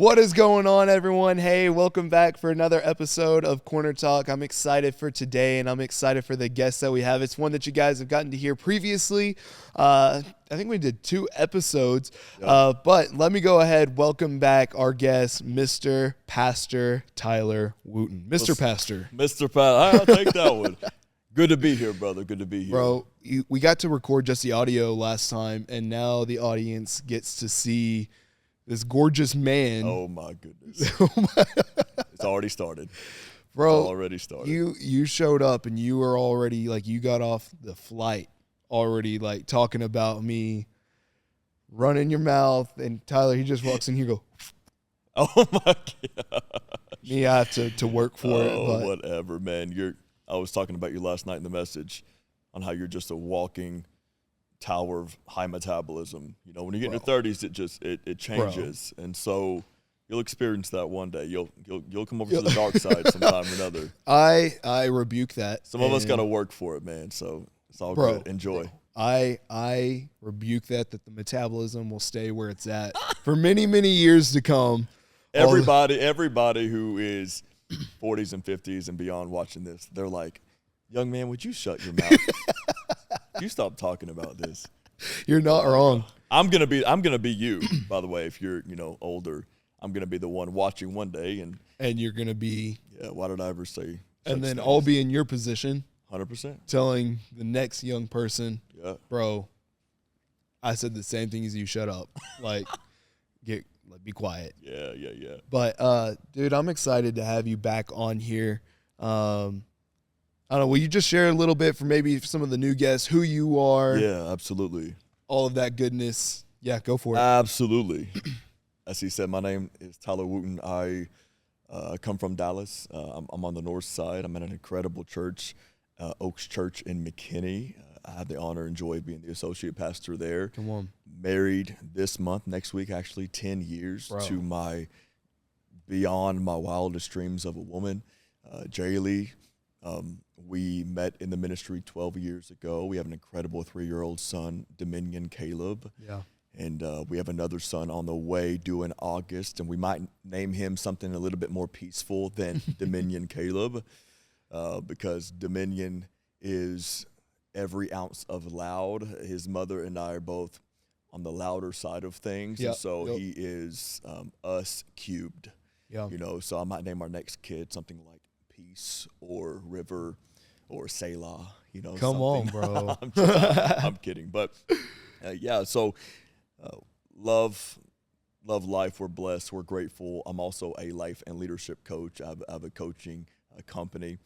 What is going on, everyone? Hey, welcome back for another episode of Corner Talk. I'm excited for today, and I'm excited for the guest that we have. It's one that you guys have gotten to hear previously. I think we did 2 episodes, but let me go ahead, welcome back our guest, Mr. Pastor Tyler Wooten. Mr. Pastor. Mr. Pastor, I'll take that one. Good to be here, brother. Good to be here. Bro, we got to record just the audio last time, and now the audience gets to see this gorgeous man. Oh, my goodness. It's already started. Bro, it's already started. You showed up, and you were already, like, you got off the flight already, like, talking about me running your mouth, and Tyler, he just walks in here and go, oh, my God. Me, I have to work for it. Oh, whatever, man. I was talking about you last night in the message on how you're just a walking tower of high metabolism. You know, when you get in your 30s, it changes. Bro. And so you'll experience that one day. You'll come over to the dark side sometime or another. I rebuke that. Some of us got to work for it, man. So it's all good. Enjoy. I rebuke that the metabolism will stay where it's at for many, many years to come. Everybody who is 40s and 50s and beyond watching this, they're like, young man, would you shut your mouth? You stop talking about this. You're not wrong. I'm gonna be you, by the way. If you're older, I'm gonna be the one watching one day, and you're gonna be. Yeah. Why did I ever say? And then I'll be in your position. 100%. Telling the next young person, yeah, bro, I said the same thing as you. Shut up. Like, be quiet. Yeah. But dude, I'm excited to have you back on here. I don't know, will you just share a little bit for maybe some of the new guests, who you are? Yeah, absolutely. All of that goodness. Yeah, go for it. Absolutely. As he said, my name is Tyler Wooten. I come from Dallas. I'm on the north side. I'm at an incredible church, Oaks Church in McKinney. I have the honor and joy of being the associate pastor there. Come on. Married this month, next week, actually 10 years. Bro. To my beyond my wildest dreams of a woman, Jaylee. We met in the ministry 12 years ago. We have an incredible 3-year-old son, Dominion Caleb. Yeah. And we have another son on the way due in August, and we might name him something a little bit more peaceful than Dominion Caleb, because Dominion is every ounce of loud. His mother and I are both on the louder side of things, and so he is us cubed. Yeah. So I might name our next kid something like Peace or River or Selah, Come on, bro. I'm kidding. But, so love life. We're blessed. We're grateful. I'm also a life and leadership coach. I have a coaching company,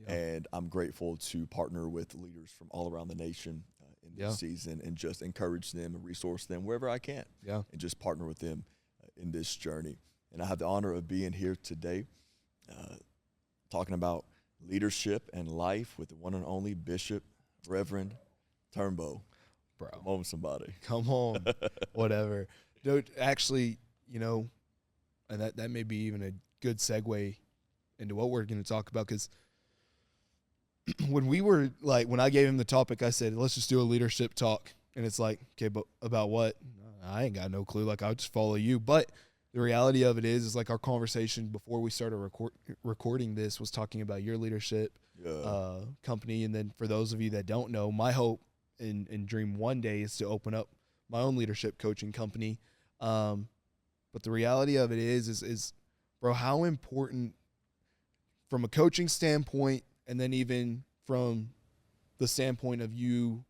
and I'm grateful to partner with leaders from all around the nation in this season and just encourage them and resource them wherever I can, and just partner with them in this journey. And I have the honor of being here today talking about leadership and life with the one and only Bishop Reverend Turnbow. Bro. Come on, somebody. Come on. Whatever. Dude, actually, and that may be even a good segue into what we're going to talk about, because when I gave him the topic, I said, let's just do a leadership talk. And it's like, okay, but about what? I ain't got no clue. Like, I'll just follow you. But the reality of it is like our conversation before we started recording this was talking about your leadership company. And then for those of you that don't know, my hope and dream one day is to open up my own leadership coaching company. But the reality of it is bro, how important from a coaching standpoint, and then even from the standpoint of you,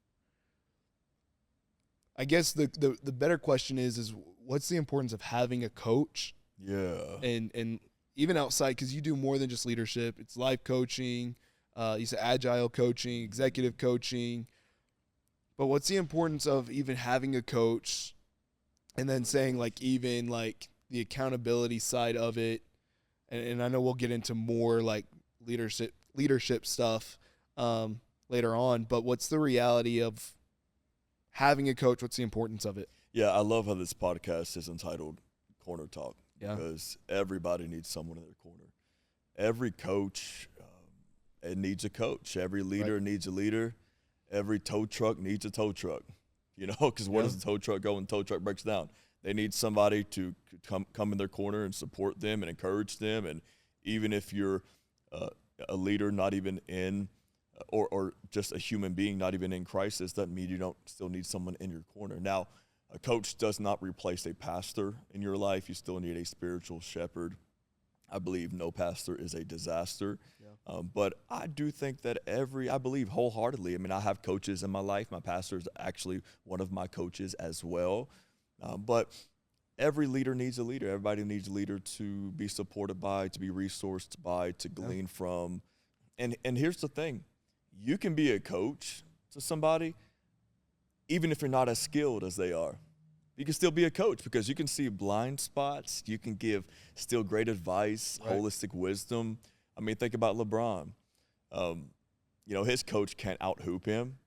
I guess the better question is what's the importance of having a coach? Yeah. And even outside, because you do more than just leadership. It's life coaching, you said agile coaching, executive coaching. But what's the importance of even having a coach, and then saying even the accountability side of it? And I know we'll get into more like leadership stuff later on, but what's the reality of having a coach? What's the importance of it? Yeah, I love how this podcast is entitled Corner Talk, because everybody needs someone in their corner. Every coach it needs a coach. Every leader needs a leader. Every tow truck needs a tow truck, because where does the tow truck go when the tow truck breaks down? They need somebody to come in their corner and support them and encourage them. And even if you're a leader, not even in, or just a human being, not even in crisis, doesn't mean you don't still need someone in your corner. Now, a coach does not replace a pastor in your life. You still need a spiritual shepherd. I believe no pastor is a disaster. Yeah. But I do think that I believe wholeheartedly. I mean, I have coaches in my life. My pastor is actually one of my coaches as well. But every leader needs a leader. Everybody needs a leader to be supported by, to be resourced by, to glean from. And here's the thing. You can be a coach to somebody even if you're not as skilled as they are. You can still be a coach because you can see blind spots. You can give still great advice, holistic wisdom. I mean, think about LeBron. His coach can't out-hoop him,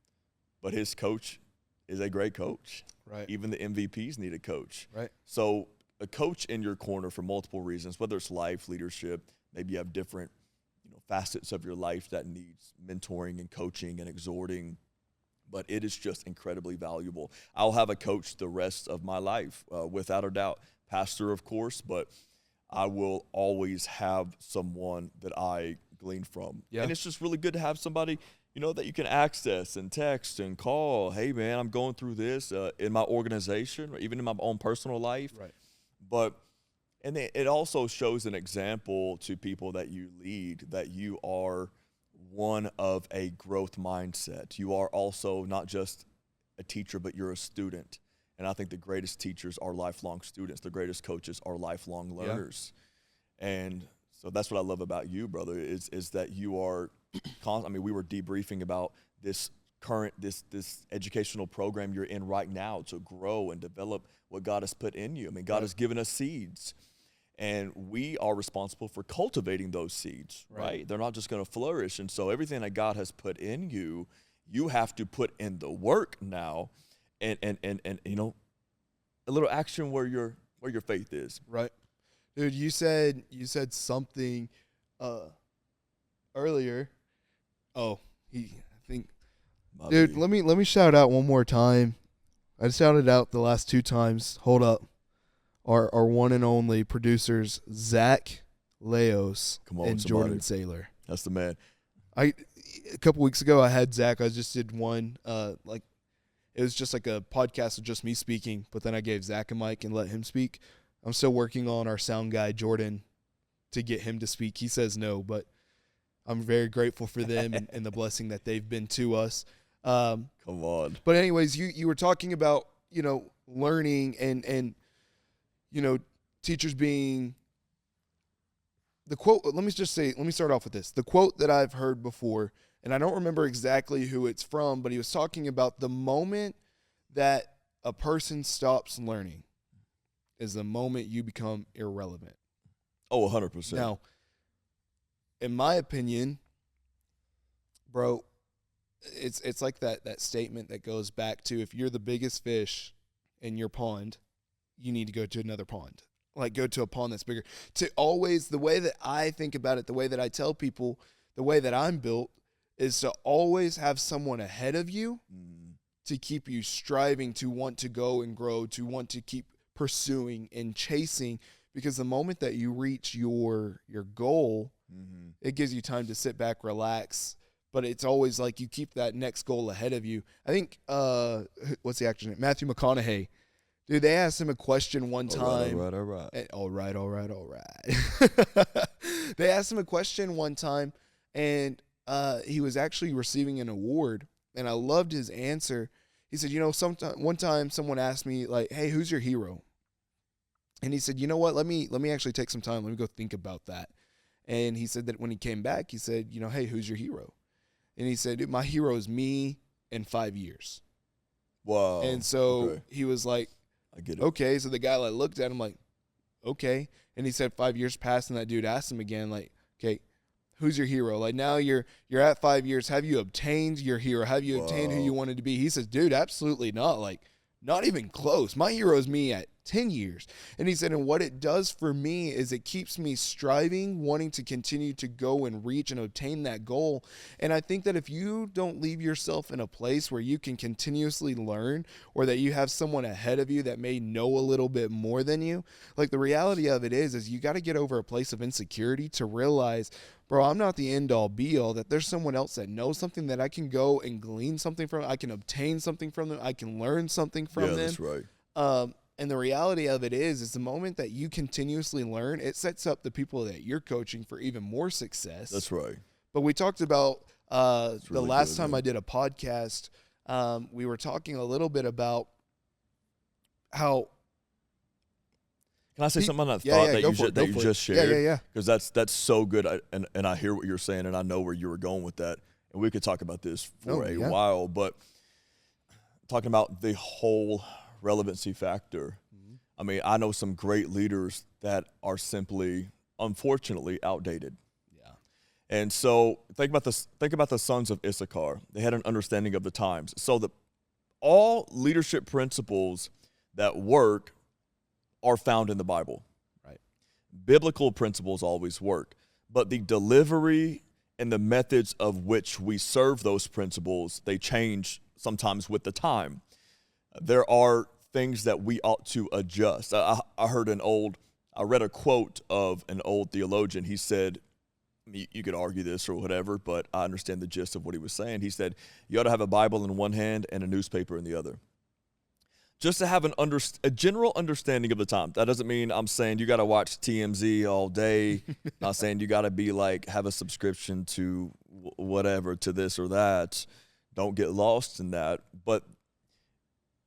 but his coach is a great coach. Right. Even the MVPs need a coach. Right. So a coach in your corner for multiple reasons, whether it's life, leadership, maybe you have different facets of your life that needs mentoring and coaching and exhorting, but it is just incredibly valuable. I'll have a coach the rest of my life, without a doubt. Pastor, of course, but I will always have someone that I glean from. Yeah. And it's just really good to have somebody that you can access and text and call. Hey, man, I'm going through this in my organization or even in my own personal life. Right. And it also shows an example to people that you lead, that you are one of a growth mindset. You are also not just a teacher, but you're a student. And I think the greatest teachers are lifelong students. The greatest coaches are lifelong learners. Yeah. And so that's what I love about you, brother, is that you are we were debriefing about this educational program you're in right now to grow and develop what God has put in you. I mean, God has given us seeds. And we are responsible for cultivating those seeds, right? They're not just going to flourish. And so everything that God has put in you, you have to put in the work now and a little action where your faith is. Right. Dude, you said something earlier. Oh, I think dude, let me shout out one more time. I shouted out the last 2 times. Hold up. Our one and only producers, Zach Leos and Jordan Saylor. That's the man. A couple weeks ago, I had Zach. I just did one, it was just like a podcast of just me speaking, but then I gave Zach a mic and let him speak. I'm still working on our sound guy, Jordan, to get him to speak. He says no, but I'm very grateful for them and the blessing that they've been to us. Come on. But anyways, you were talking about, learning and teachers being the quote. Let me start off with this. The quote that I've heard before, and I don't remember exactly who it's from, but he was talking about the moment that a person stops learning is the moment you become irrelevant. Oh, 100%. Now, in my opinion, bro, it's like that statement that goes back to, if you're the biggest fish in your pond, you need to go to another pond. Like, go to a pond that's bigger. To always, the way that I think about it, the way that I tell people, the way that I'm built, is to always have someone ahead of you to keep you striving, to want to go and grow, to want to keep pursuing and chasing. Because the moment that you reach your goal, it gives you time to sit back, relax. But it's always like you keep that next goal ahead of you. I think, what's the actor's name? Matthew McConaughey. Dude, they asked him a question one time. All right. They asked him a question one time, and he was actually receiving an award, and I loved his answer. He said, one time someone asked me, like, hey, who's your hero? And he said, you know what, let me actually take some time. Let me go think about that. And he said that when he came back, he said, hey, who's your hero? And he said, my hero is me in 5 years. Wow. And so he was like, I get it. Okay, so the guy looked at him like, okay. And he said 5 years passed, and that dude asked him again, like, okay, who's your hero? Like, now you're at 5 years. Have you obtained your hero? Have you obtained who you wanted to be? He says, dude, absolutely not. Like, not even close. My hero is me at 10 years. And he said, and what it does for me is it keeps me striving, wanting to continue to go and reach and obtain that goal. And I think that if you don't leave yourself in a place where you can continuously learn, or that you have someone ahead of you that may know a little bit more than you, like the reality of it is you got to get over a place of insecurity to realize, bro, I'm not the end all be all, that there's someone else that knows something that I can go and glean something from. I can obtain something from them. I can learn something from them. That's right. And the reality of it is the moment that you continuously learn, it sets up the people that you're coaching for even more success. That's right. But we talked about really the last good, time man. I did a podcast, we were talking a little bit about how. Can I say something on that Yeah, thought yeah, that go you, for it, that go you for it. just shared? Yeah. Because that's so good, and I hear what you're saying, and I know where you were going with that, and we could talk about this for a while, but talking about the whole relevancy factor. Mm-hmm. I mean, I know some great leaders that are simply, unfortunately, outdated. Yeah. And so think about the sons of Issachar. They had an understanding of the times. So all leadership principles that work are found in the Bible. Right. Biblical principles always work, but the delivery and the methods of which we serve those principles, they change sometimes with the time. There are things that we ought to adjust. I read a quote of an old theologian. He said, you could argue this or whatever, but I understand the gist of what he was saying. He said, you ought to have a Bible in one hand and a newspaper in the other. Just to have a general understanding of the time. That doesn't mean I'm saying you got to watch TMZ all day. Not saying you got to be like, have a subscription to whatever, to this or that. Don't get lost in that. But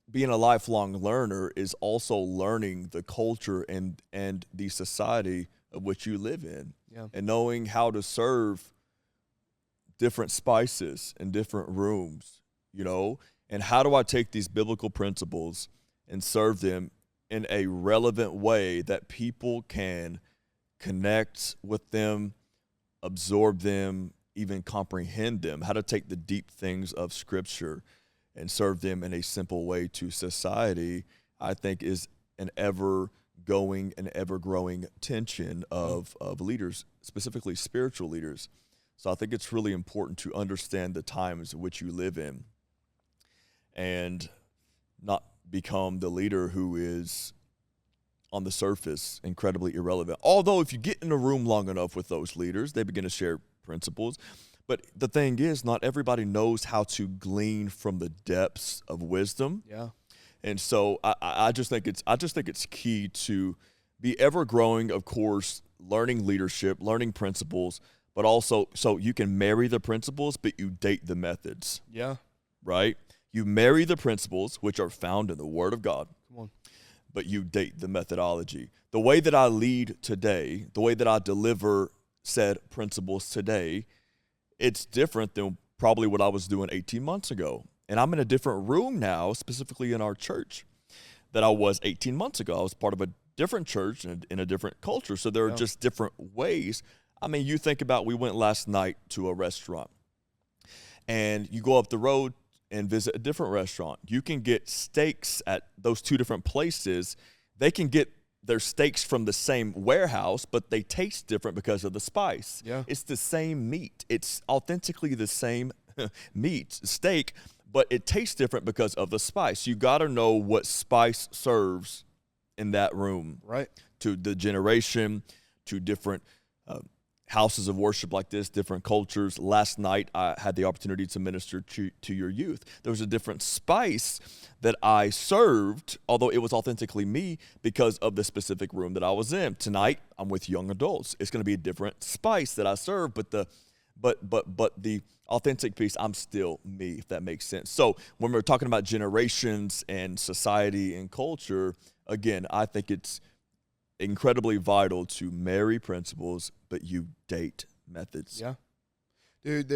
being a lifelong learner is also learning the culture and the society of which you live in. Yeah. And knowing how to serve different spices in different rooms, and how do I take these biblical principles and serve them in a relevant way that people can connect with them, absorb them, even comprehend them, how to take the deep things of Scripture and serve them in a simple way to society, I think is an ever-going and ever-growing tension of leaders, specifically spiritual leaders. So I think it's really important to understand the times in which you live in and not become the leader who is on the surface incredibly irrelevant. Although if you get in a room long enough with those leaders, they begin to share principles. But the thing is, not everybody knows how to glean from the depths of wisdom. Yeah. And so I just think it's key to be ever growing, of course, learning leadership, learning principles, but also so you can marry the principles, but you date the methods. Yeah. Right? You marry the principles, which are found in the Word of God. Come on. But you date the methodology. The way that I lead today, the way that I deliver said principles today, it's different than probably what I was doing 18 months ago. And I'm in a different room now, specifically in our church, that I was 18 months ago. I was part of a different church and in a different culture. So there are just different ways. I mean, you think about, we went last night to a restaurant. And you go up the road and visit a different restaurant. You can get steaks at those two different places. They can get their steaks from the same warehouse, but they taste different because of the spice. Yeah. It's the same meat. It's authentically the same steak, but it tastes different because of the spice. You got to know what spice serves in that room. Right. To the generation, to different houses of worship like this, different cultures. Last night, I had the opportunity to minister to your youth. There was a different spice that I served, although it was authentically me because of the specific room that I was in. Tonight, I'm with young adults. It's going to be a different spice that I serve, but the authentic piece, I'm still me, if that makes sense. So when we're talking about generations and society and culture, again, I think it's incredibly vital to marry principles, but you date methods. Yeah. Dude,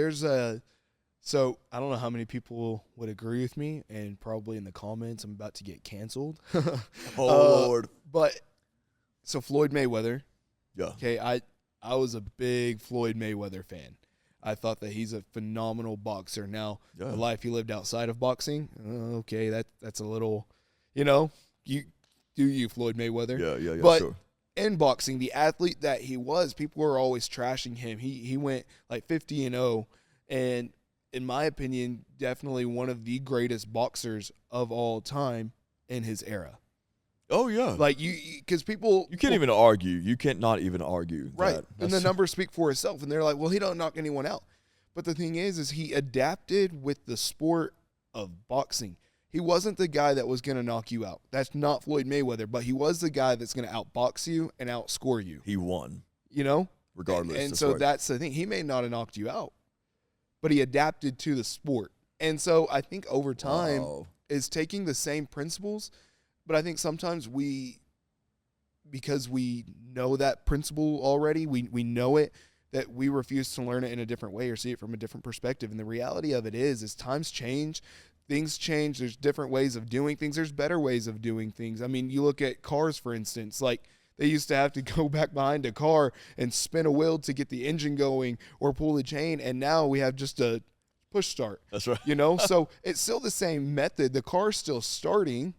so I don't know how many people would agree with me, and probably in the comments I'm about to get canceled. Lord. But so Floyd Mayweather. Yeah. Okay, I was a big Floyd Mayweather fan. I thought that he's a phenomenal boxer. Now, the life he lived outside of boxing, okay, that's a little, Do you, Floyd Mayweather? Yeah, But sure. in boxing, the athlete that he was, people were always trashing him. He went like 50-0, and in my opinion, definitely one of the greatest boxers of all time in his era. Oh, yeah. Like because people, You can't even argue. You can't not even argue. right? That. And the numbers speak for itself, and they're like, well, he don't knock anyone out. But the thing is he adapted with the sport of boxing. He wasn't the guy that was going to knock you out. That's not Floyd Mayweather, but he was the guy that's going to outbox you and outscore you. He won. You know? Regardless. And so that's the thing. He may not have knocked you out, but he adapted to the sport. And so I think over time is taking the same principles, but I think sometimes because we know that principle already, we know it, that we refuse to learn it in a different way or see it from a different perspective. And the reality of it is times change. Things change. There's different ways of doing things. There's better ways of doing things. I mean, you look at cars, for instance. Like, they used to have to go back behind a car and spin a wheel to get the engine going or pull the chain, and now we have just a push start. That's right. You know? So it's still the same method. The car's still starting,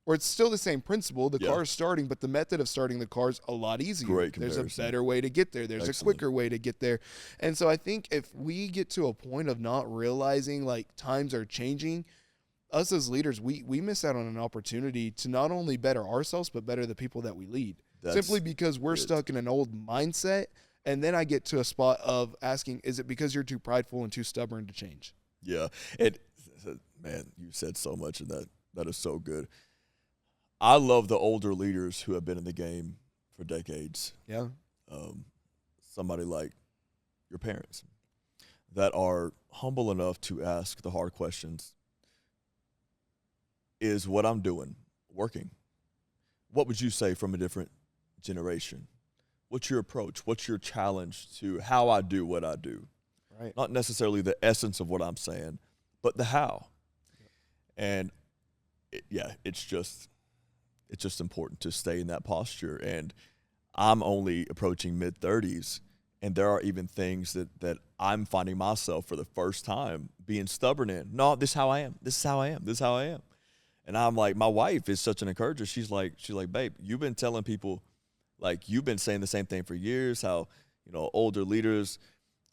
or it's still the same principle. The car's starting, but the method of starting the car is a lot easier. Great There's comparison. a better way to get there. There's Excellent. a quicker way to get there. And so I think if we get to a point of not realizing, like, times are changing, us as leaders, we miss out on an opportunity to not only better ourselves, but better the people that we lead. Simply because we're stuck in an old mindset. And then I get to a spot of asking, is it because you're too prideful and too stubborn to change? Yeah. Man, you said so much, and that is so good. I love the older leaders who have been in the game for decades. Yeah. Somebody like your parents that are humble enough to ask the hard questions. Is what I'm doing working? What would you say from a different generation? What's your approach? What's your challenge to how I do what I do? Right. Not necessarily the essence of what I'm saying, but the how. And it's just important to stay in that posture. And I'm only approaching mid-30s, and there are even things that I'm finding myself for the first time being stubborn in. No, this is how I am. This is how I am. This is how I am. And I'm like, my wife is such an encourager. She's like, babe, you've been telling people, like, you've been saying the same thing for years, how, older leaders,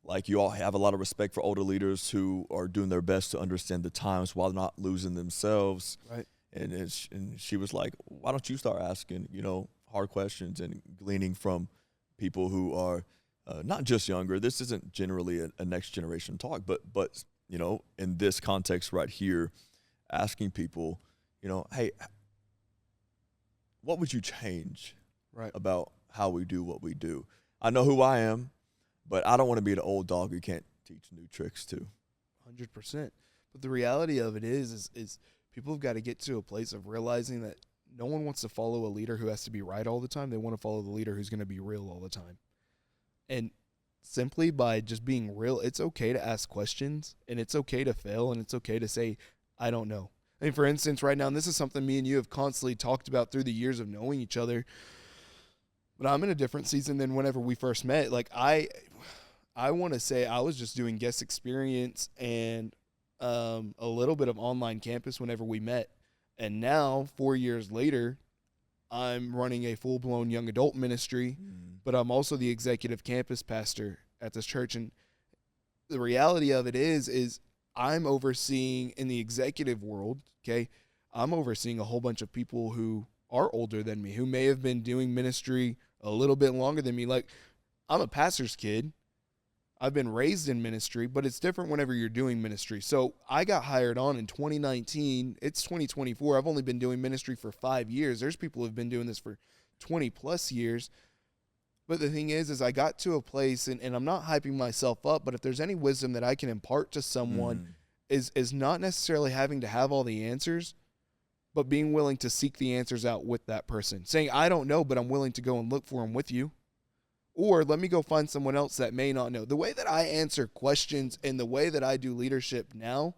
like, you all have a lot of respect for older leaders who are doing their best to understand the times while not losing themselves. Right. And she was like, why don't you start asking, hard questions and gleaning from people who are not just younger. This isn't generally a next generation talk, but in this context right here, asking people, hey, what would you change about how we do what we do? I know who I am, but I don't want to be the old dog who can't teach new tricks to. 100%. But the reality of it is people have got to get to a place of realizing that no one wants to follow a leader who has to be right all the time. They want to follow the leader who's going to be real all the time. And simply by just being real, it's okay to ask questions, and it's okay to fail, and it's okay to say, I don't know. I mean, for instance, right now, and this is something me and you have constantly talked about through the years of knowing each other, but I'm in a different season than whenever we first met. Like, I want to say I was just doing guest experience and a little bit of online campus whenever we met. And now, 4 years later, I'm running a full-blown young adult ministry, but I'm also the executive campus pastor at this church. And the reality of it is I'm overseeing in the executive world, okay, I'm overseeing a whole bunch of people who are older than me, who may have been doing ministry a little bit longer than me. Like, I'm a pastor's kid. I've been raised in ministry, but it's different whenever you're doing ministry. So I got hired on in 2019. It's 2024. I've only been doing ministry for 5 years. There's people who have been doing this for 20 plus years. But the thing is I got to a place, and I'm not hyping myself up, but if there's any wisdom that I can impart to someone is not necessarily having to have all the answers, but being willing to seek the answers out with that person. Saying, I don't know, but I'm willing to go and look for them with you. Or let me go find someone else that may not know. The way that I answer questions and the way that I do leadership now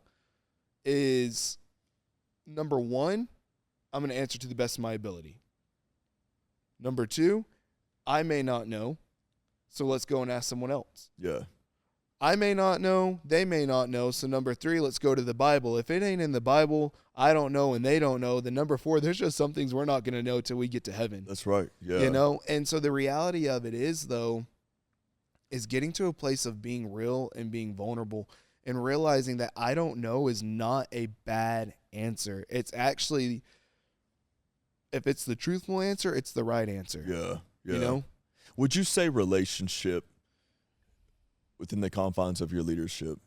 is, number one, I'm going to answer to the best of my ability. Number two, I may not know, so let's go and ask someone else. Yeah. I may not know, they may not know. So number 3, let's go to the Bible. If it ain't in the Bible, I don't know and they don't know. Then number 4, there's just some things we're not going to know till we get to heaven. That's right. Yeah. You know? And so the reality of it is, though, is getting to a place of being real and being vulnerable and realizing that I don't know is not a bad answer. It's actually, if it's the truthful answer, it's the right answer. Yeah. Yeah. You know? Would you say relationship within the confines of your leadership,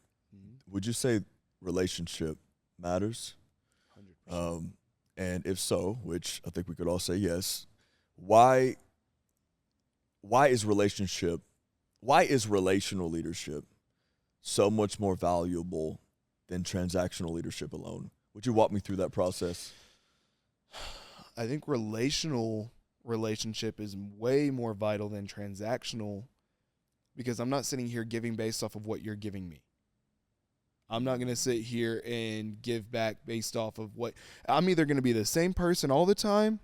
would you say relationship matters? 100%. And if so, which I think we could all say yes, why is relational leadership so much more valuable than transactional leadership alone? Would you walk me through that process? I think relationship is way more vital than transactional, because I'm not sitting here giving based off of what you're giving me. I'm not going to sit here and give back based off of what I'm either going to be the same person all the time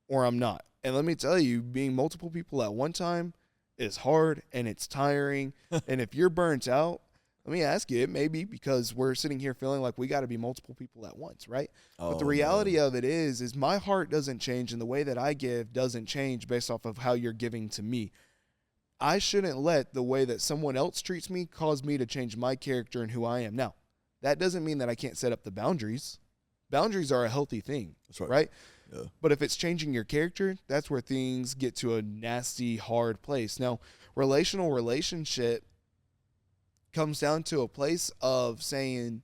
or I'm not. And let me tell you, being multiple people at one time is hard and it's tiring. And if you're burnt out, let me ask you, it may be because we're sitting here feeling like we got to be multiple people at once, right? But the reality of it is my heart doesn't change and the way that I give doesn't change based off of how you're giving to me. I shouldn't let the way that someone else treats me cause me to change my character and who I am. Now, that doesn't mean that I can't set up the boundaries. Boundaries are a healthy thing. That's right. Right? Yeah. But if it's changing your character, that's where things get to a nasty, hard place. Now, relationship comes down to a place of saying,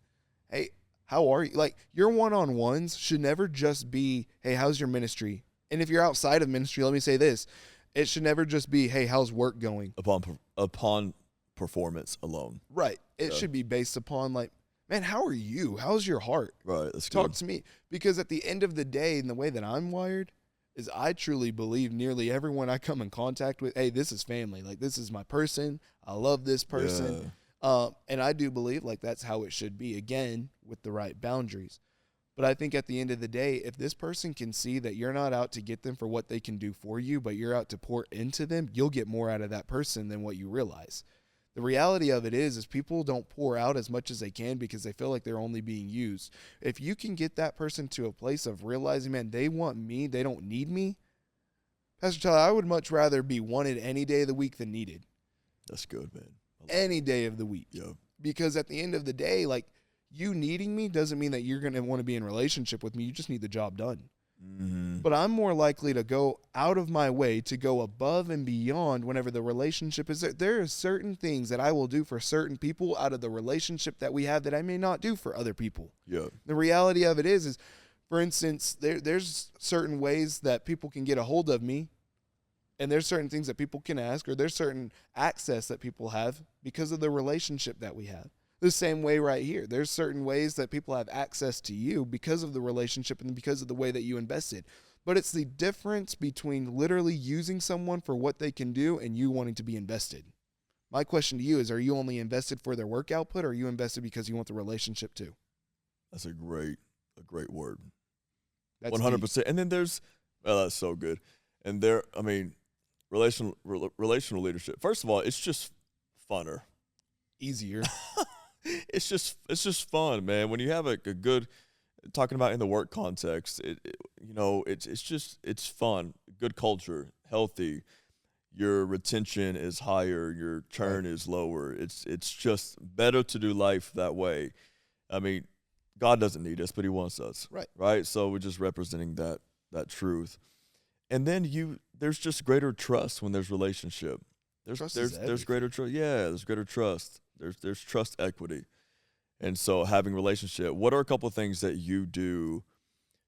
hey, how are you? Like, your one-on-ones should never just be, hey, how's your ministry? And if you're outside of ministry, let me say this. It should never just be, hey, how's work going? Upon performance alone. Right. It should be based upon, like, man, how are you? How's your heart? Right. That's Talk good. to me. Because at the end of the day, and the way that I'm wired, is I truly believe nearly everyone I come in contact with, hey, this is family. Like, this is my person. I love this person. Yeah. And I do believe, like, that's how it should be, again, with the right boundaries. But I think at the end of the day, if this person can see that you're not out to get them for what they can do for you, but you're out to pour into them, you'll get more out of that person than what you realize. The reality of it is people don't pour out as much as they can because they feel like they're only being used. If you can get that person to a place of realizing, man, they want me, they don't need me, Pastor Tyler, I would much rather be wanted any day of the week than needed. That's good, man. Any day of the week. Yeah. Because at the end of the day, like, you needing me doesn't mean that you're going to want to be in a relationship with me. You just need the job done. Mm-hmm. But I'm more likely to go out of my way to go above and beyond whenever the relationship is there. There are certain things that I will do for certain people out of the relationship that we have that I may not do for other people. Yeah. The reality of it is for instance, there's certain ways that people can get a hold of me, and there's certain things that people can ask, or there's certain access that people have because of the relationship that we have. The same way right here. There's certain ways that people have access to you because of the relationship and because of the way that you invested. But it's the difference between literally using someone for what they can do and you wanting to be invested. My question to you is, are you only invested for their work output, or are you invested because you want the relationship too? That's a great word. That's 100%. deep. And then there's, that's so good. And there, I mean, relational leadership. First of all, it's just funner. Easier. It's just fun, man. When you have a good, talking about in the work context, it's fun, good culture, healthy. Your retention is higher, your churn is lower. It's just better to do life that way. I mean, God doesn't need us, but He wants us, right? So we're just representing that truth. And then there's just greater trust when there's relationship. There's greater trust. Yeah, there's greater trust. There's trust equity. And so having relationship, what are a couple of things that you do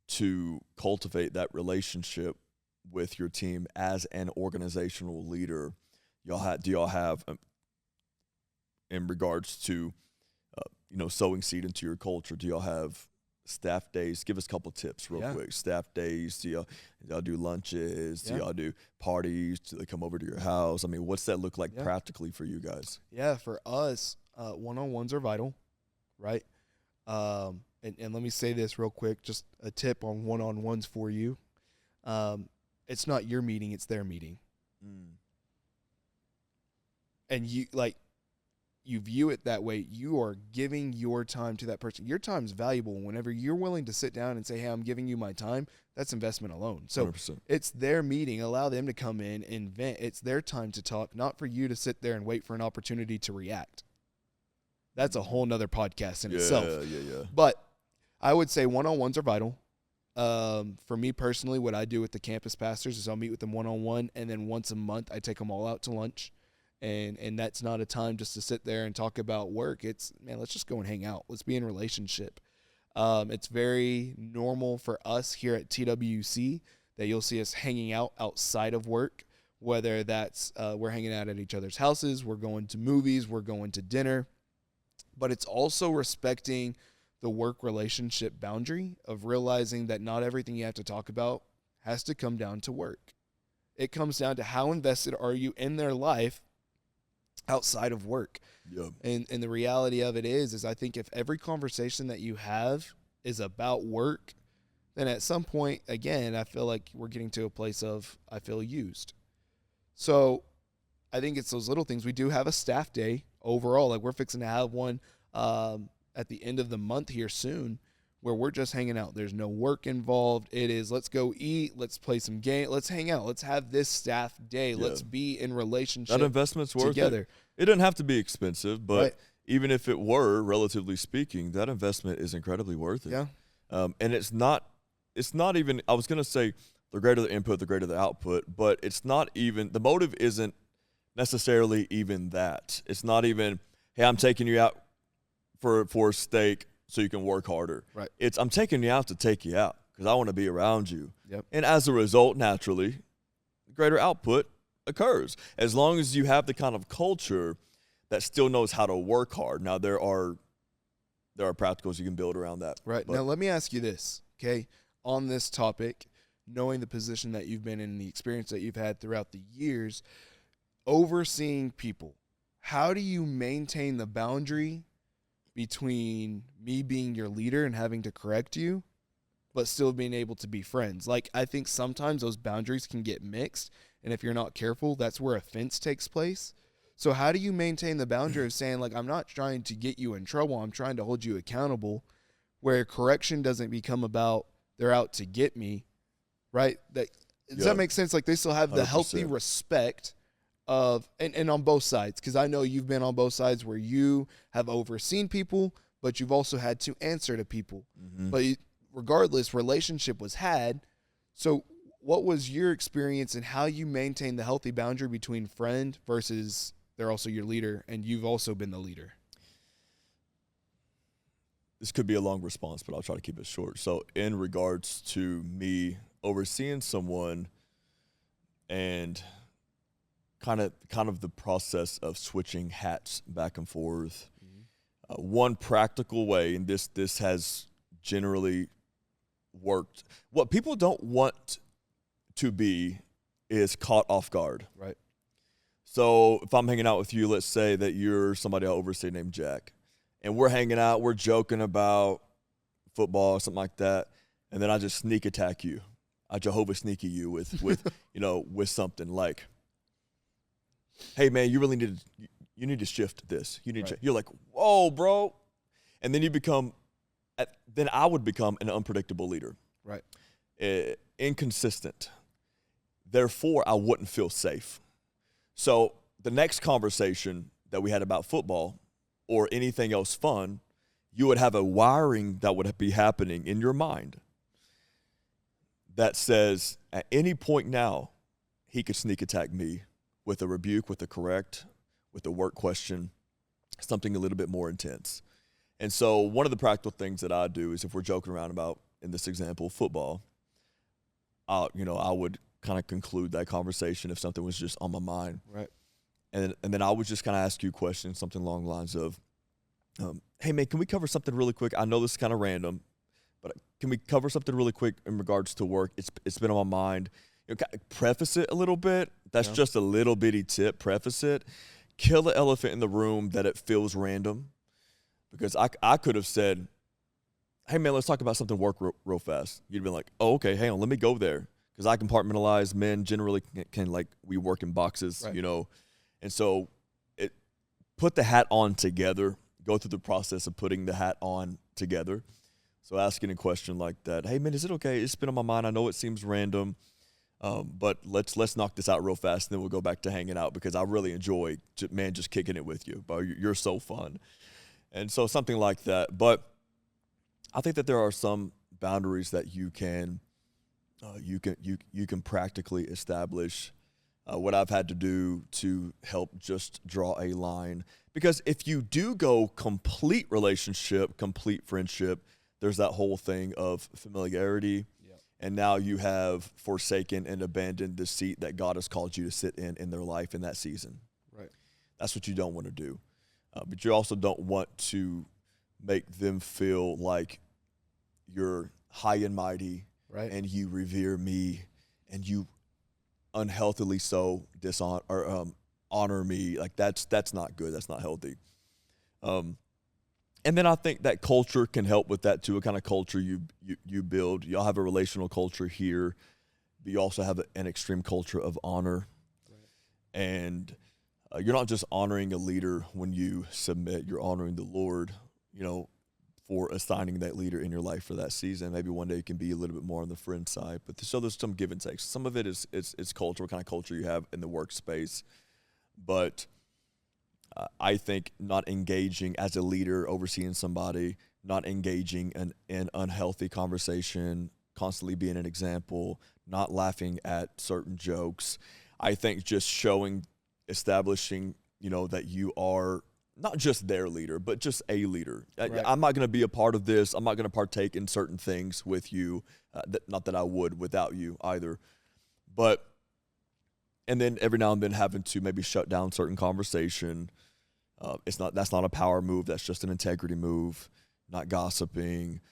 to cultivate that relationship with your team as an organizational leader? Do y'all have, in regards to, sowing seed into your culture, do y'all have staff days? Give us a couple tips real quick. Staff days, do y'all do lunches? Do y'all do parties? Do they come over to your house? I mean, what's that look like practically for you guys? Yeah, for us, one-on-ones are vital, right? And let me say this real quick, just a tip on one-on-ones for you. It's not your meeting, it's their meeting. And you view it that way, you are giving your time to that person. Your time's valuable. Whenever you're willing to sit down and say, hey, I'm giving you my time, that's investment alone. So 100%. It's their meeting. Allow them to come in and vent. It's their time to talk, not for you to sit there and wait for an opportunity to react. That's a whole nother podcast in itself. Yeah. But I would say one-on-ones are vital. For me personally, what I do with the campus pastors is I'll meet with them one-on-one, and then once a month I take them all out to lunch. And that's not a time just to sit there and talk about work. It's, man, let's just go and hang out. Let's be in relationship. It's very normal for us here at TWC that you'll see us hanging out outside of work, whether that's we're hanging out at each other's houses, we're going to movies, we're going to dinner. But it's also respecting the work relationship boundary of realizing that not everything you have to talk about has to come down to work. It comes down to how invested are you in their life outside of work. Yep. And the reality of it is I think if every conversation that you have is about work, then at some point, again, I feel like we're getting to a place of I feel used. So I think it's those little things. We do have a staff day overall. Like we're fixing to have one at the end of the month here soon where we're just hanging out. There's no work involved. It is let's go eat, let's play some game, let's hang out, let's have this staff day. Yeah. Let's be in relationship. That investment's worth together. It doesn't have to be expensive, but right. Even if it were, relatively speaking, that investment is incredibly worth it. Yeah. And it's not even, I was going to say the greater the input, the greater the output, but it's not even, the motive isn't necessarily even that. It's not even, hey, I'm taking you out for a steak so you can work harder. Right. It's, I'm taking you out to take you out because I want to be around you. Yep. And as a result, naturally, greater output occurs. As long as you have the kind of culture that still knows how to work hard. Now, there are practicals you can build around that. Right. Now, let me ask you this, okay? On this topic, knowing the position that you've been in and the experience that you've had throughout the years, overseeing people, how do you maintain the boundary between me being your leader and having to correct you, but still being able to be friends? Like, I think sometimes those boundaries can get mixed, and if you're not careful, that's where offense takes place. So how do you maintain the boundary of saying, like, I'm not trying to get you in trouble, I'm trying to hold you accountable, where correction doesn't become about they're out to get me, right? Does that make sense? Like, they still have the 100%. Healthy respect of, and on both sides, because I know you've been on both sides where you have overseen people, but you've also had to answer to people. Mm-hmm. But regardless, relationship was had. So what was your experience and how you maintain the healthy boundary between friend versus they're also your leader and you've also been the leader? This could be a long response, but I'll try to keep it short. So in regards to me overseeing someone and kind of the process of switching hats back and forth, one practical way, and this has generally worked, what people don't want to be is caught off guard. Right. So if I'm hanging out with you, let's say that you're somebody I oversee named Jack, and we're hanging out, we're joking about football or something like that, and then I just sneak attack you. I Jehovah sneaky you with with something like, hey man, you need to shift this. You need right. You're like, whoa, bro, and then then I would become an unpredictable leader, right? Inconsistent. Therefore, I wouldn't feel safe. So the next conversation that we had about football or anything else fun, you would have a wiring that would be happening in your mind that says at any point now, he could sneak attack me with a rebuke, with a correct, with a work question, something a little bit more intense. And so one of the practical things that I do is if we're joking around about, in this example, football, I would kind of conclude that conversation if something was just on my mind. Right. And then I would just kind of ask you questions, something along the lines of, hey, man, can we cover something really quick? I know this is kind of random, but can we cover something really quick in regards to work? It's been on my mind. Preface it a little bit. That's just a little bitty tip. Preface it. Kill the elephant in the room that it feels random. Because I could have said, hey, man, let's talk about something work real fast. You'd been like, oh, okay, hang on, let me go there. Because I compartmentalize. Men generally can we work in boxes, right. And so put the hat on together, go through the process of putting the hat on together. So asking a question like that, hey, man, is it okay? It's been on my mind. I know it seems random, but let's knock this out real fast, and then we'll go back to hanging out because I really enjoy, just kicking it with you. Bro, you're so fun. And so something like that. But I think that there are some boundaries that you can practically establish. What I've had to do to help just draw a line. Because if you do go complete relationship, complete friendship, there's that whole thing of familiarity. Yep. And now you have forsaken and abandoned the seat that God has called you to sit in their life in that season. Right. That's what you don't want to do. But you also don't want to make them feel like you're high and mighty, right, and you revere me, and you unhealthily so dishonor or honor me. Like that's not good. That's not healthy. And then I think that culture can help with that too. What kind of culture you build. Y'all have a relational culture here, but you also have an extreme culture of honor. Right. And you're not just honoring a leader when you submit. You're honoring the Lord, for assigning that leader in your life for that season. Maybe one day it can be a little bit more on the friend side. But so there's some give and take. Some of it is culture, what kind of culture you have in the workspace. But I think not engaging as a leader, overseeing somebody, not engaging in unhealthy conversation, constantly being an example, not laughing at certain jokes. I think just establishing, that you are not just their leader, but just a leader. Right. I'm not going to be a part of this. I'm not going to partake in certain things with you. Not that I would without you either. And then every now and then having to maybe shut down certain conversation. That's not a power move. That's just an integrity move. Not gossiping,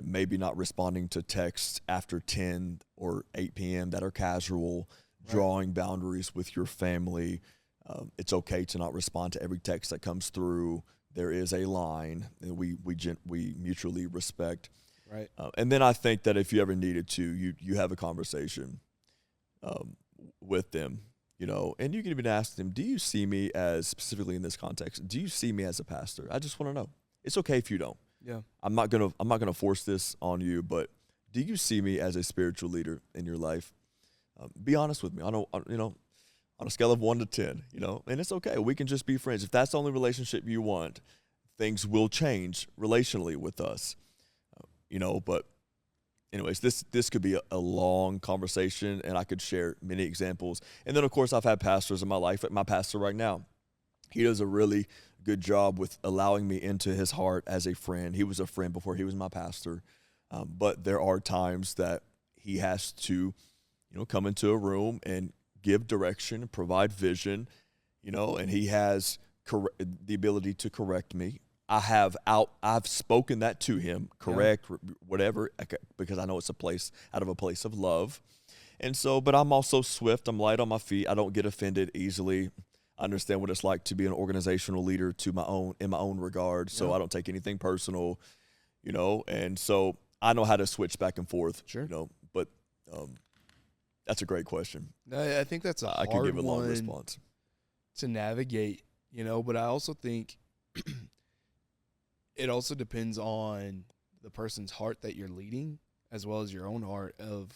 maybe not responding to texts after 10 or 8 p.m. that are casual. Right. Drawing boundaries with your family. It's okay to not respond to every text that comes through. There is a line that we mutually respect. Right. And then I think that if you ever needed to, you have a conversation with them, and you can even ask them, do you see me as, specifically in this context, do you see me as a pastor? I just want to know. It's okay if you don't. Yeah. I'm not gonna force this on you, but do you see me as a spiritual leader in your life? Be honest with me. I don't, on a scale of 1 to 10, and it's okay. We can just be friends. If that's the only relationship you want, things will change relationally with us, but anyways, this could be a long conversation, and I could share many examples. And then, of course, I've had pastors in my life. My pastor right now, he does a really good job with allowing me into his heart as a friend. He was a friend before he was my pastor, but there are times that he has to, come into a room and give direction, provide vision, and he has the ability to correct me. I've spoken that to him, correct, whatever, because I know it's out of a place of love. And so, but I'm also swift. I'm light on my feet. I don't get offended easily. I understand what it's like to be an organizational leader in my own regard. So I don't take anything personal, and so I know how to switch back and forth, sure. But that's a great question. I think that's I could give a long response to navigate, but I also think it also depends on the person's heart that you're leading, as well as your own heart of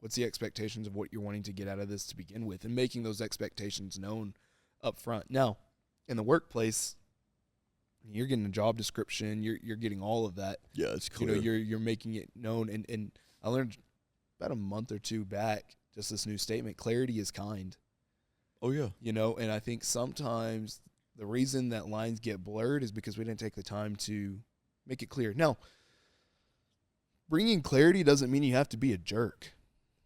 what's the expectations of what you're wanting to get out of this to begin with, and making those expectations known up front. Now, in the workplace, you're getting a job description, you're getting all of that. Yeah, it's clear. You're making it known, and I learned about a month or two back just this new statement: clarity is kind. Oh yeah. And I think sometimes the reason that lines get blurred is because we didn't take the time to make it clear. Now, bringing clarity doesn't mean you have to be a jerk.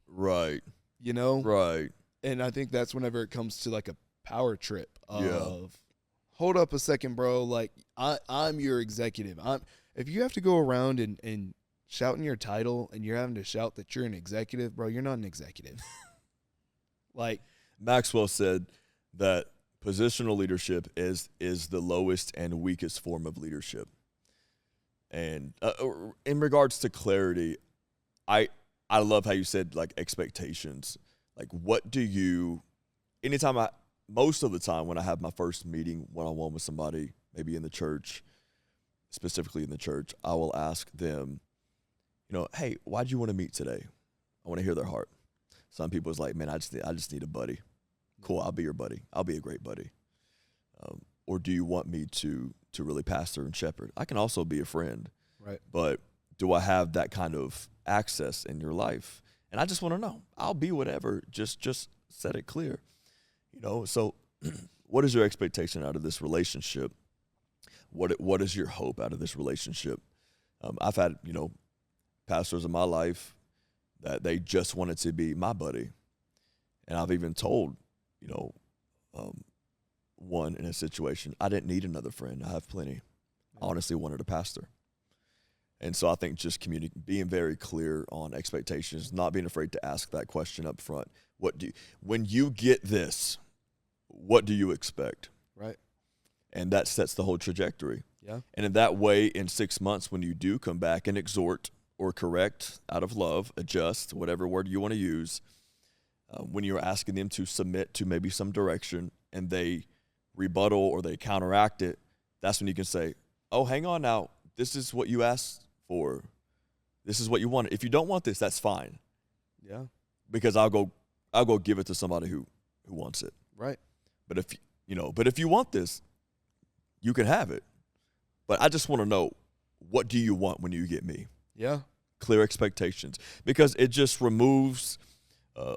Right. Right. And I think that's whenever it comes to like a power trip of, hold up a second, bro. Like I'm your executive. If you have to go around and shouting your title and you're having to shout that you're an executive, bro, you're not an executive. Like Maxwell said that positional leadership is the lowest and weakest form of leadership. And in regards to clarity, I love how you said like expectations. Like what do you, anytime most of the time when I have my first meeting one-on-one with somebody, maybe in the church, specifically in the church, I will ask them, hey, why do you want to meet today? I want to hear their heart. Some people is like, man, I just need a buddy. Cool, I'll be your buddy. I'll be a great buddy. Or do you want me to really pastor and shepherd? I can also be a friend. Right. But do I have that kind of access in your life? And I just want to know. I'll be whatever. Just set it clear. So what is your expectation out of this relationship? What is your hope out of this relationship? I've had, pastors in my life that they just wanted to be my buddy. And I've even told, one in a situation, I didn't need another friend. I have plenty. I honestly wanted a pastor. And so I think just being very clear on expectations, not being afraid to ask that question up front. When you get this, what do you expect? Right. And that sets the whole trajectory. Yeah. And in that way, in 6 months, when you do come back and exhort or correct out of love, adjust, whatever word you want to use, when you're asking them to submit to maybe some direction and they rebuttal or they counteract it, that's when you can say, oh, hang on now. This is what you asked for. This is what you wanted. If you don't want this, that's fine. Yeah. Because I'll go give it to somebody who wants it. Right. But if you want this, you can have it. But I just want to know, what do you want when you get me? Yeah. Clear expectations. Because it just removes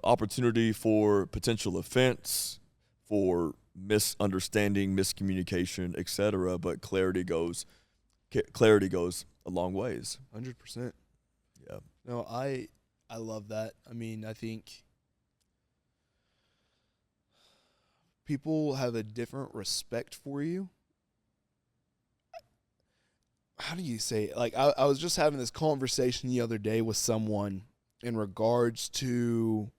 opportunity for potential offense, for misunderstanding, miscommunication, etc. But clarity goes a long ways. 100%. Yeah. No, I love that. I mean, I think people have a different respect for you. How do you say it? Like, I was just having this conversation the other day with someone in regards to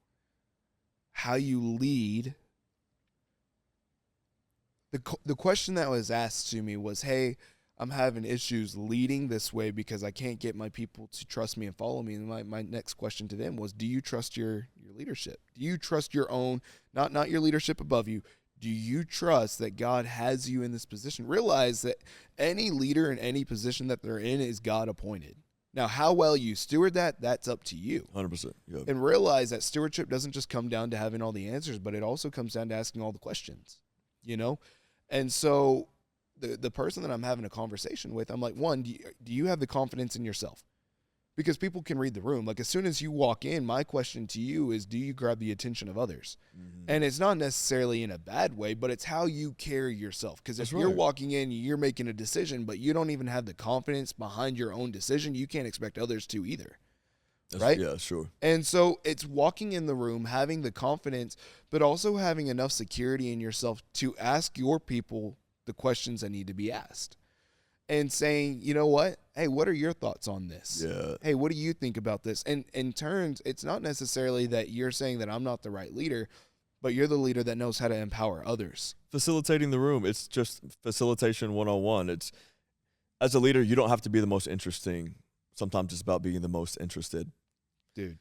how you lead. The question that was asked to me was, hey, I'm having issues leading this way because I can't get my people to trust me and follow me. And my next question to them was, do you trust your leadership? Do you trust your own, not your leadership above you? Do you trust that God has you in this position? Realize that any leader in any position that they're in is God appointed. Now, how well you steward that's up to you. 100%. Yeah. And realize that stewardship doesn't just come down to having all the answers, but it also comes down to asking all the questions, And so the person that I'm having a conversation with, I'm like, one, do you have the confidence in yourself? Because people can read the room. Like, as soon as you walk in, my question to you is, do you grab the attention of others? Mm-hmm. And it's not necessarily in a bad way, but it's how you carry yourself. Because if you're walking in, you're making a decision, but you don't even have the confidence behind your own decision, you can't expect others to either. Right? Yeah, sure. And so it's walking in the room, having the confidence, but also having enough security in yourself to ask your people the questions that need to be asked. And saying, you know what? Hey, what are your thoughts on this? Yeah. Hey, what do you think about this? And in turns, it's not necessarily that you're saying that I'm not the right leader, but you're the leader that knows how to empower others. Facilitating the room. It's just facilitation 101. It's, as a leader, you don't have to be the most interesting. Sometimes it's about being the most interested. Dude.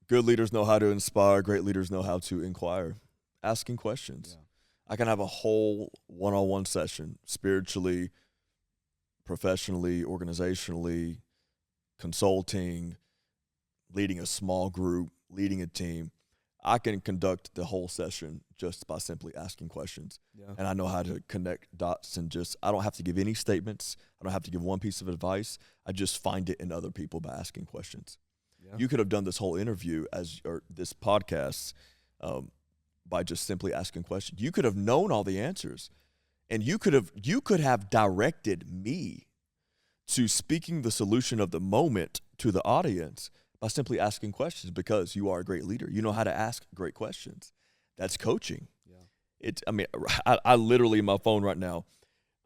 Good leaders know how to inspire. Great leaders know how to inquire. Asking questions. Yeah. I can have a whole one-on-one session, spiritually, professionally, organizationally, consulting, leading a small group, leading a team. I can conduct the whole session just by simply asking questions. Yeah. And I know how to connect dots and I don't have to give any statements. I don't have to give one piece of advice. I just find it in other people by asking questions. Yeah. You could have done this whole interview or this podcast by just simply asking questions. You could have known all the answers. And you could have directed me to speaking the solution of the moment to the audience by simply asking questions, because you are a great leader. You know how to ask great questions. That's coaching. Yeah. I literally, my phone right now,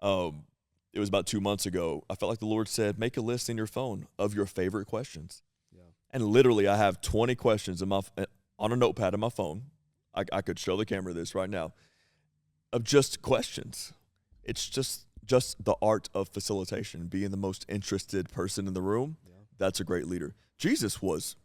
it was about 2 months ago, I felt like the Lord said, make a list in your phone of your favorite questions. Yeah. And literally I have 20 questions on a notepad on my phone. I could show the camera this right now. Of just questions. It's just the art of facilitation, being the most interested person in the room. Yeah. That's a great leader. Jesus was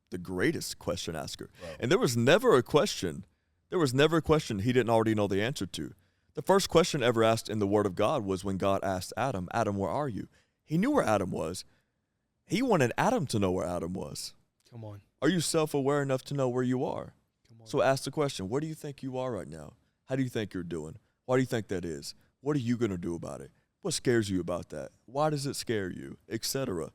the greatest question asker. Wow. And there was never a question There was never a question he didn't already know the answer to. The first question ever asked in the Word of God was when God asked Adam, Adam, where are you? He knew where Adam was. He wanted Adam to know where Adam was. Come on. Are you self-aware enough to know where you are? Come on. So ask the question, where do you think you are right now? How do you think you're doing? Why do you think that is? What are you going to do about it? What scares you about that? Why does it scare you? Etc.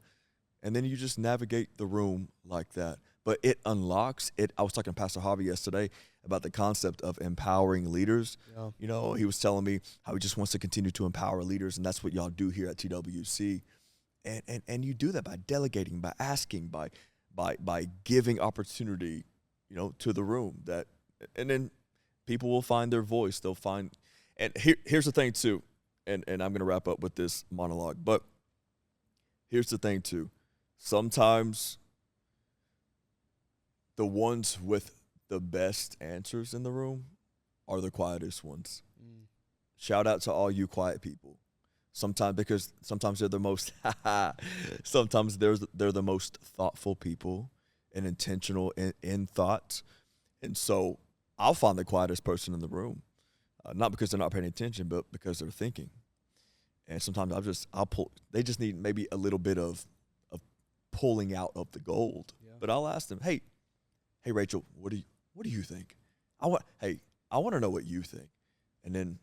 And then you just navigate the room like that. But it unlocks it. I was talking to Pastor Harvey yesterday about the concept of empowering leaders. Yeah. You know, he was telling me how he just wants to continue to empower leaders, and that's what y'all do here at TWC. And you do that by delegating, by asking, by giving opportunity, you know, to the room. And then people will find their voice. They'll find, and here's the thing too, and I'm going to wrap up with this monologue, but here's the thing too. Sometimes the ones with the best answers in the room are the quietest ones. Shout out to all you quiet people. Because sometimes they're the most, sometimes they're the most thoughtful people and intentional in thought. And so I'll find the quietest person in the room, not because they're not paying attention, but because they're thinking. And sometimes they just need maybe a little bit of pulling out of the gold. Yeah. But I'll ask them, hey, Rachel, what do you think? I want to know what you think. And then,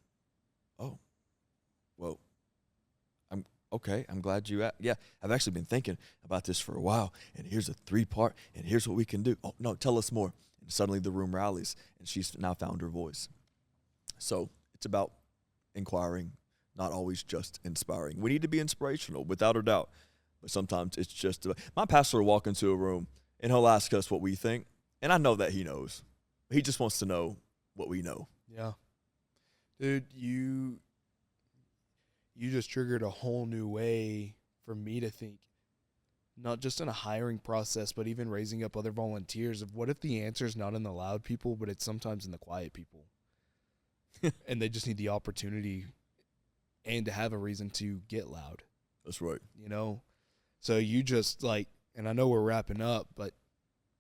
okay, I'm glad you asked. Yeah, I've actually been thinking about this for a while, and here's a 3-part, and here's what we can do. Oh, no, tell us more. And suddenly the room rallies, and she's now found her voice. So it's about inquiring, not always just inspiring. We need to be inspirational, without a doubt, but sometimes it's just about, my pastor will walk into a room, and he'll ask us what we think, and I know that he knows. He just wants to know what we know. Yeah. Dude, you just triggered a whole new way for me to think, not just in a hiring process, but even raising up other volunteers of what if the answer is not in the loud people, but it's sometimes in the quiet people. And they just need the opportunity and to have a reason to get loud. That's right. You know? So you just and I know we're wrapping up, but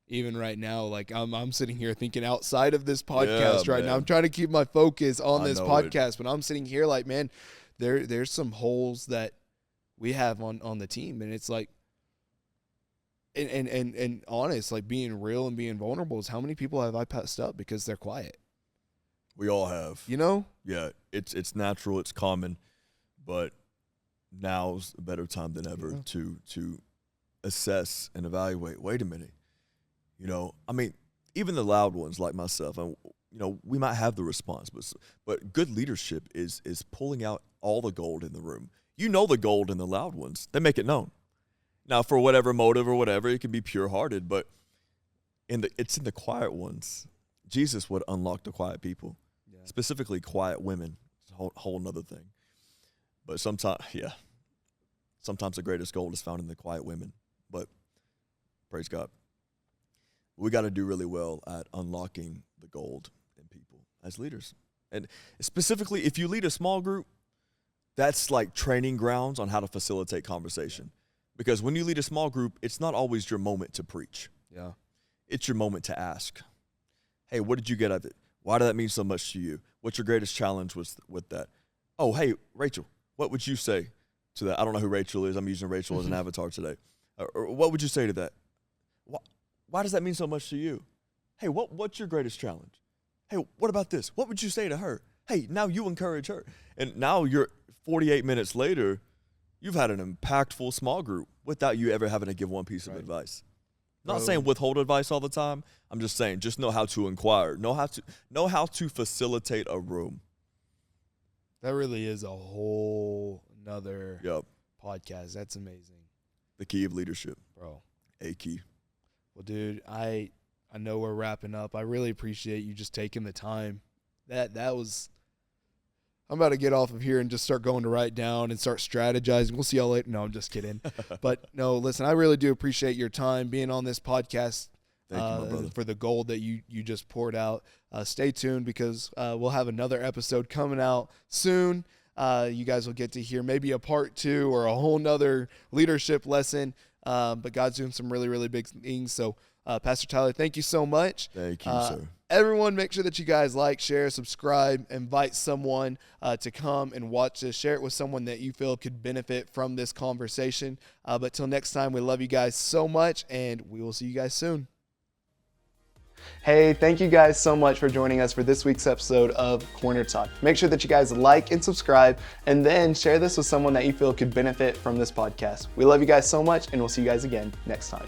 even right now, I'm sitting here thinking outside of this podcast right now. I'm trying to keep my focus on this podcast, but I'm sitting here man, there's some holes that we have on the team, and it's and honest, being real and being vulnerable is how many people have I passed up because they're quiet. We all have. You know? Yeah, it's natural, it's common, but now's a better time than ever to assess and evaluate. Wait a minute. You know, I mean, even the loud ones like myself, and we might have the response, but good leadership is pulling out all the gold in the room. You know the gold in the loud ones. They make it known. Now, for whatever motive or whatever, it can be pure-hearted, but it's in the quiet ones. Jesus would unlock the quiet people, specifically quiet women. It's a whole nother thing. But sometimes the greatest gold is found in the quiet women. But praise God. We got to do really well at unlocking the gold in people as leaders. And specifically, if you lead a small group, that's like training grounds on how to facilitate conversation. Because when you lead a small group, it's not always your moment to preach. Yeah. It's your moment to ask, hey, what did you get out of it? Why did that mean so much to you? What's your greatest challenge with that? Oh, hey, Rachel, what would you say to that? I don't know who Rachel is. I'm using Rachel as an avatar today. Or what would you say to that? Why does that mean so much to you? Hey, what's your greatest challenge? Hey, what about this? What would you say to her? Hey, now you encourage her. And now you're 48 minutes later, you've had an impactful small group without you ever having to give one piece of advice. Not saying withhold advice all the time. I'm just saying just know how to inquire. Know how to facilitate a room. That really is a whole nother podcast. That's amazing. The key of leadership. Bro. A key. Well, dude, I know we're wrapping up. I really appreciate you just taking the time. That was – I'm about to get off of here and just start going to write down and start strategizing. We'll see y'all later. No, I'm just kidding. But, no, listen, I really do appreciate your time being on this podcast. Thank you, my brother. For the gold that you just poured out. Stay tuned because we'll have another episode coming out soon. You guys will get to hear maybe a part 2 or a whole nother leadership lesson. But God's doing some really, really big things. So, Pastor Tyler, thank you so much. Thank you, sir. Everyone, make sure that you guys like, share, subscribe, invite someone to come and watch this. Share it with someone that you feel could benefit from this conversation. But till next time, we love you guys so much, and we will see you guys soon. Hey, thank you guys so much for joining us for this week's episode of Corner Talk. Make sure that you guys like and subscribe, and then share this with someone that you feel could benefit from this podcast. We love you guys so much, and we'll see you guys again next time.